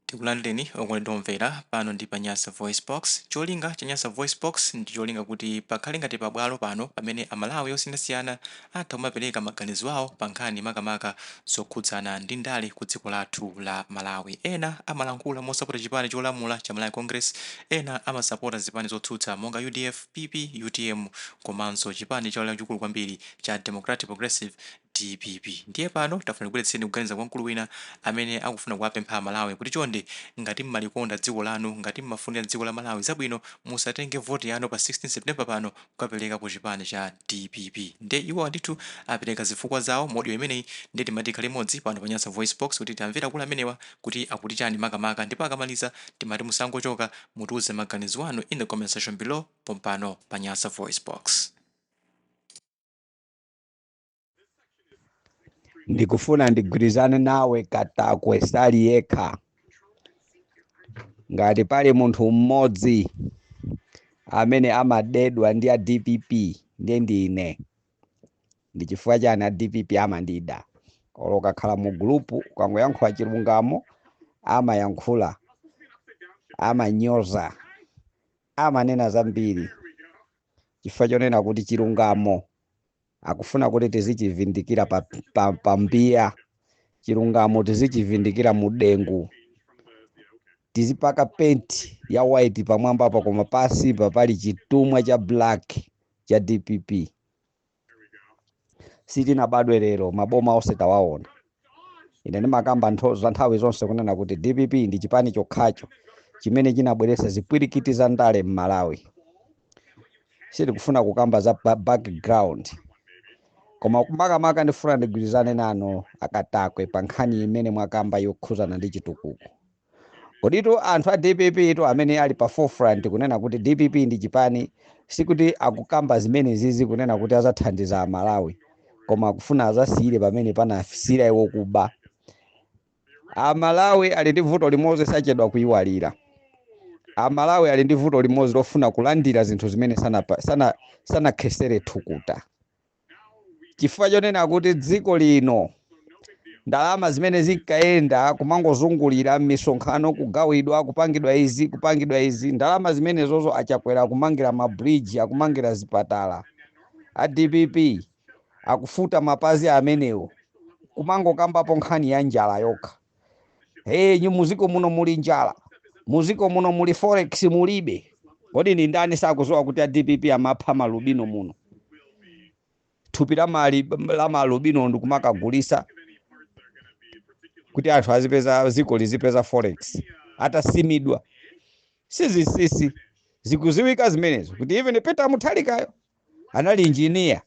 Tikulandeni okondimvera pano ndi pa Nyasa Voice Box. Cholinga cha Nyasa Voice Box ndi cholinga kuti pakhale ngati pabwalo pano pamene amalawi osiyanasiyana atha kumapereka maganizo awo pa nkhani makamaka zokhudzana ndi ndale ku dziko lathu la Malawi. Ena amalankhula mosapota chipani cholamula cha Malawi Congress, ena amasapota zipani zotsutsa monga UDF, PP, UTM komanso chipani cha chikulu kwambiri cha Democratic Progressive DPP. Ndiye pano tafuna kubweretseni kuganiza kwa mkulu wina amene akufuna kuwapempha amalawi kuti chonde ngati mmalikonda dziko lanu, ngati mmafunira dziko la Malawi zabwino, musatenge voti yanu pa 16 September pano kukapereka ku chipani cha DPP. Ndiye iwo andithu apereka zifukwa zawo modi imeneyi, ndiye timati khale limodzi pano pa Nyasa Voice Box kuti tamvera akulu amenewa kuti akuti chani makamaka, ndipo akamaliza timati musangochoka mutiuze maganizo anu in the comment section below pompano pa Nyasa Voice Box. Ndikufuna ndigwirizane nawe Katakwe sali yekha. Ngati pali munthu mmodzi amene amadedwa ndi a DPP ndiye ndine. Ndi chifukwa chani a DPP amandida. Oloka khala mu group ukangoyankhula chilungamo amayankhula, amanyoza, amanena zambiri. Chifukwa chonena kuti chilungamo akufuna kuti tizichivindikira pa mbiya, chilungamo tizichivindikira mudengu, tizipaka penti ya white pamwamba apa koma pasi pali chitumwa cha black cha DPP. Sitinabadwe lero, maboma onse tawaona. Ine ndimakamba nthawi zonse kunena kuti DPP ndi chipani chokhacho chimene chinabweretsa zipwirikiti za ndale m'Malawi. Sitikufuna kukamba za background. Koma makamaka ndifuna ndigwirizane nanu Akatakwe pa nkhani imene mwakamba yokhuzana ndi chitukuko. Koditu anthu a DPP ito amene ali pa forefront kunena kuti DPP ndi chipani, sikuti akukamba zimene zizi kunena kuti azathandiza Malawi, koma akufuna azasiyire pamene panafisira iwo kuba. Amalawi ali ndi vuto limodzi sachedwa kuyiwalira. Amalawi ali ndi vuto limodzi lofuna kulandira zinthu zimene sanakhesere thukuta. Chifukwa chonena kuti dziko lino ndalama zimene zikayenda kumangozungulira m'misonkhano, kugawidwa, kupangidwa izi, ndalama zimene zozo achakwera kumangira mabridge, akumangira zipatala. A DPP akufuta mapazi amenewo kumangokambapo nkhani ya njala yokha. Muziko muno muli njala, muziko muno muli forex mulibe. Kodi ni ndani sakuzowa kuti a DPP amapha malubino muno? Thupi la malubino ndikumakagulisa kuti anthu azipeza ziko lizipeza forex atasimidwa. Sizisisi zikuziwika zimenezo kuti even Peter Mutharikayo anali engineer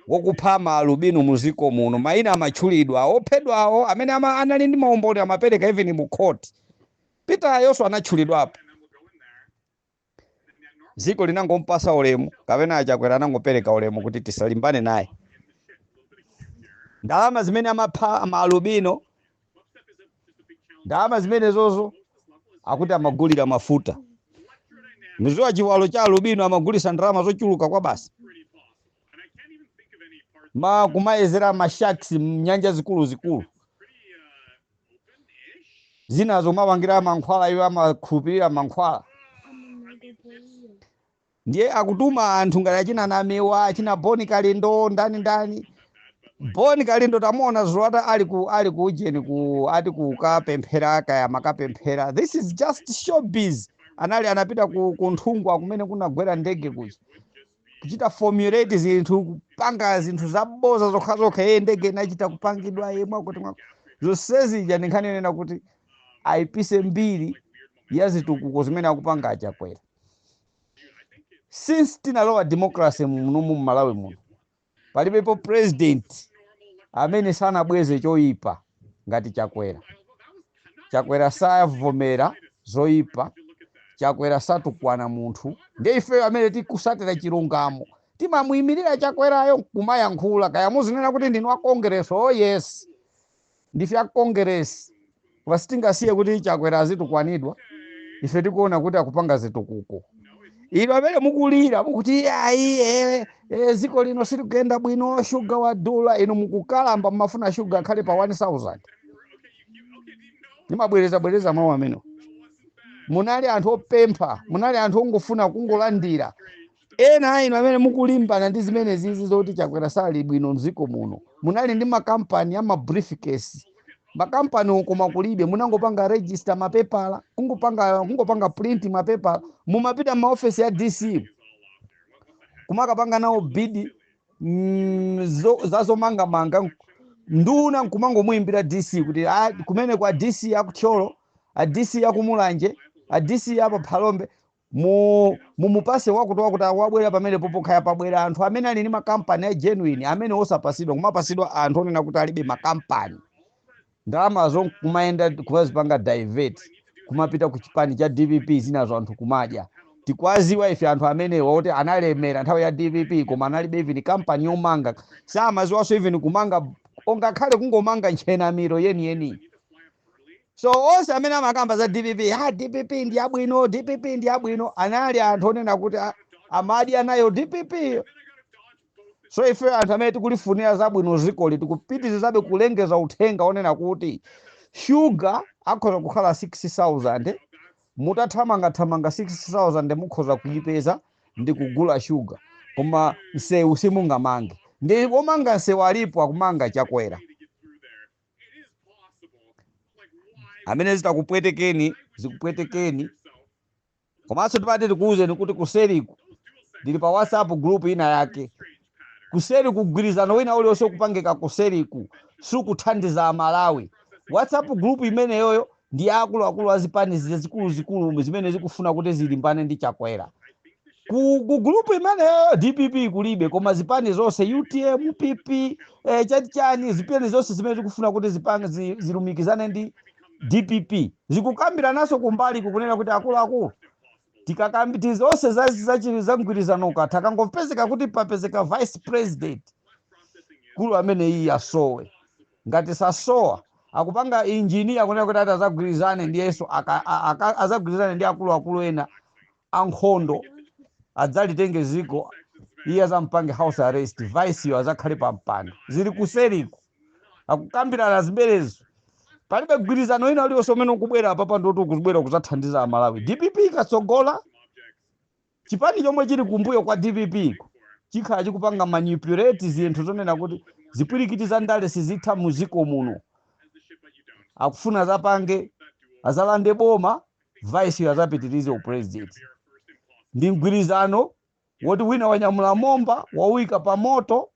wokupha malubino muziko muno, maina amatchulidwa ophedwawo amene anali ndi maumboni amapereka even mu court. Peter ayonso anatchulidwapo. Ziko linangompasa ulemu kapena achakwera anangopereka ulemu kuti tisalimbane naye. Ndalama zimene amapha malubino, ndalama zimene zozo akuti amagulira mafuta. Mziwa chiwalo cha alubino amagulisa ndalama zochuluka kwa basi. Kumayezera masharks mnyanja zikulu. Zinazo mawangira mankhwala iwo amakhupirira mankhwala. Ndiye akutuma anthu ngati achina namewa, achina Boni Kalindo, ndani. Boni Kalindo tamona zwata ali ku ujeni ati kukapemphera kaya makapemphera. This is just showbiz. Anapita ku nthungwa kumene kunagwera ndege kuja. Kuchita formulate zinthu, kupanga zinthu zaboza zokha ndege inachita kupangidwa yemwe kuti zonsezi ndi nkhani nena kuti ayipise mbiri ya zitukuko zimene akupanga achakwera. Since tinalowa democracy muno mu Malawi muno, palibepo president amene sanabweze choyipa ngati Chakwera. Chakwera savomera zoyipa, Chakwera satukwana munthu. Ndiye ife amene tikusatira chilungamo timamuyimirira Chakwerayo kumayankhula kaya muzinena kuti ndinu a Congress. Oh yes, ndife a Congress. Sitingasiye kuti Chakwera azitukwanidwa. Ife tikuona kuti akupanga zitukuko. Ilo amene mukulira mukuti ziko lino silikuyenda bwino, sugar wadula, ino mukukalamba mafuna sugar akhale pa 1000. nimabwereza mawu amene. Munali anthu opempha, munali anthu ongofuna kungolandira. Ena inu amene mukulimbana ndi zimene zizi zoti Chakwera sali bwino mdziko muno, munali ndi makampani ya briefcase. Makampani koma kulibe, munangopanga register mapepala, kungopanga print mapepala, mumapita maofesi ya DC kumakapanga nawo bidi zazomangamanga, nduna nkumangomuyimbira DC kuti kumene kwa DC ya Kuthyolo, a DC ya Kumulanje, a DC ya Phalombe, mumupase wakuti wabwera pamene popokhaya pabwera anthu amene ali ndi makampani ya genuine, amene osapasidwa, kumapasidwa anthu onena kuti alibe makampani. Ndalamazo kumayenda kumazipanga divert, kumapita ku chipani cha DPP zinazo anthu kumadya. Tikwaziwa ife anthu amene oti analemera nthawi ya DPP koma analibe even kampani yomanga. Samaziwaso even kumanga, ongakhale kungomanga nchenamiro yeni. So onse amene amakamba za DPP, DPP ndi yabwino, DPP ndi yabwino, anali anthu onena kuti amadya nayo DPP. So ife anthu amene tikulifunira zabwino zikoli, tikupitirizabe kulengeza uthenga onena kuti sugar akhoza kukhala 60,000, mutathamanga 60,000 mukhoza kuyipeza ndi kugula sugar, koma msewu simungamange. Ndi omanga msewu alipo akumanga Chakwera. Amene zitakupwetekeni, zikupwetekeni. Komanso tipate tikuwuzeni kuti kuseriku ndili pa WhatsApp group ina yake. Kuseri kugwirizana wina uliwonse kupangika kuseriku sukuthandiza Amalawi. WhatsApp group imene yoyo ndi akuluakulu azipani zikulu zimene zikufuna kuti zilimbane ndi Chakwera. Ku group imene yoyo DPP kulibe, koma zipani zonse UTM, PP, chani zipani zonse zimene zikufuna kuti zilumikizane ndi DPP. Zikukambira naso kumbali kukunena kuti akuluakulu tikakambitiza zonse za mgwirizano katha kangopezeka kuti papezeka vice president kulu amene iyi asowe. Ngati sasowa akupanga engineer kunena kuti atazagwirizane ndi yeso azagwirizane ndi akuluakulu ena ankhondo, adzalitenge ziko, iye azampange house arrest, vice yo azakhale pa mpando. Zili kuseriku akukambirana zimenezo. Palibe gwirizano ina uliwonse umene ukubwera apa ndoti ukubwera kuzathandiza Amalawi. DPP ikatsogola, chipani chomwe chili kumbuyo kwa DPP chikhala chikupanga manipulate zinthu zonena kuti zipwirikiti za ndale sizitha muziko muno. Akufuna zapange azalande boma, vice yo azapitirize upresident. Ndi mgwirizano woti wina wanyamula momba wawika pa moto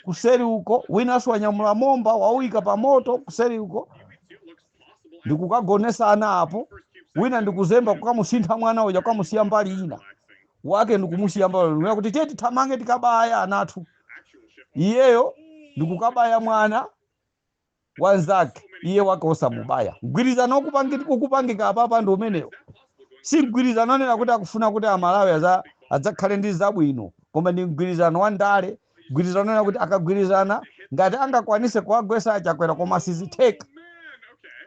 kuseri uko, winanso wanyamula momba wawika pa moto kuseri uko. Ndikukagonesana apo, wina ndikuzemba kukamusintha mwana uja kukamusiya mbali ina wake, ndikumusiya mbali kuti teti thamange tikabaya anathu. Iyeyo ndikukabaya mwana wanzake, iye wake osamubaya. Mgwirizano ukupangika apa ndi umenewo. Si mgwirizano onena kuti akufuna kuti Amalawi adzakhale ndi zabwino, koma ndi mgwirizano wa ndale. Mgwirizano onena kuti akagwirizana ngati angakwanise kuwagwesa Chakwera koma sizitheka,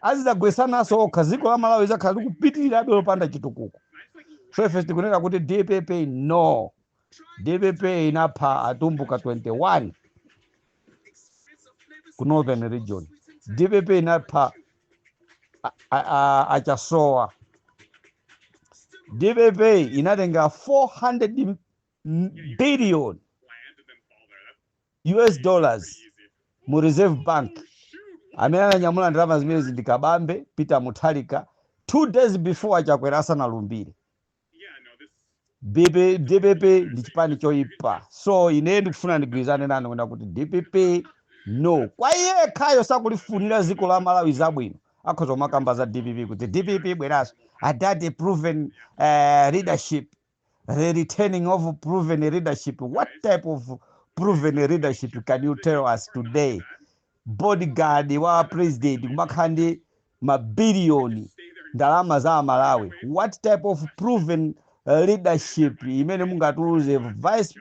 azizagwesanaso okha, ziko la Malawi zakhala likupitirira lopanda chitukuko. So ife tikunena kuti DPP no. DPP inapha atumbuka 21 ku Northern Region. DPP inapha achasowa. DPP inatenga 400 billion US dollars mu Reserve Bank. Amene ananyamula ndalama zimene zindikabambe Peter Mutharika 2 days before Chakwera asanalumbire. DPP ndi chipani choipa. So ine ndikufuna ndigwirizane nanu kwenda kuti DPP no. Kwa iye khayo sakulifunira ziko la Malawi zabwino, akhoza makamba za DPP kuti DPP bweraso adade proven leadership, the returning of proven leadership. What type of proven leadership can you tell us today? Bodyguard wa president kumakhandi mabilioni ndalama za Malawi. What type of proven leadership imene mungatuze vice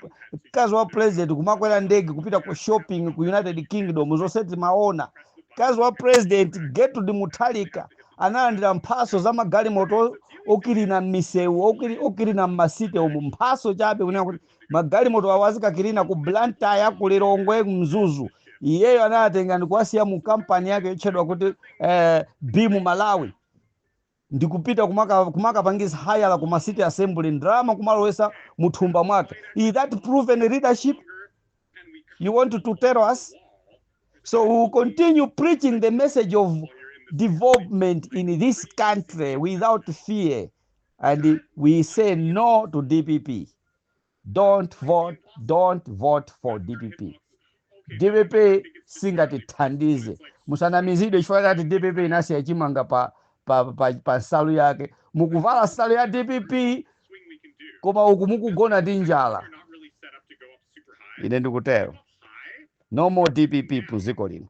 kazi wa president kumakwera ndege kupita ku shopping ku United Kingdom zonse timaona. Kazi wa president Gertrude Mutharika analandira mphaso za magalimoto okirina misewu okirina masite omu mphaso chabe kunena kuti magalimoto awazikakirina ku Blantyre ku Lilongwe Mzuzu iyeyo anatenga ndikuwasiya mu kampani yake yotchedwa kuti Bimu Malawi, ndikupita kumakapangisa hayala kuma city assembly ndalama kumalowesa muthumba mwake. Is that proven leadership you want to tell us? So we will continue preaching the message of development in this country without fear, and we say no to DPP. Don't vote for DPP. DPP singatithandize. Musanamizidwe chifukwa chati DPP inasiya chimanga pa nsalu yake. Mukuvala nsalu ya DPP koma uku mukugona ndi njala. Ine ndikutero. No more DPP puziko lino.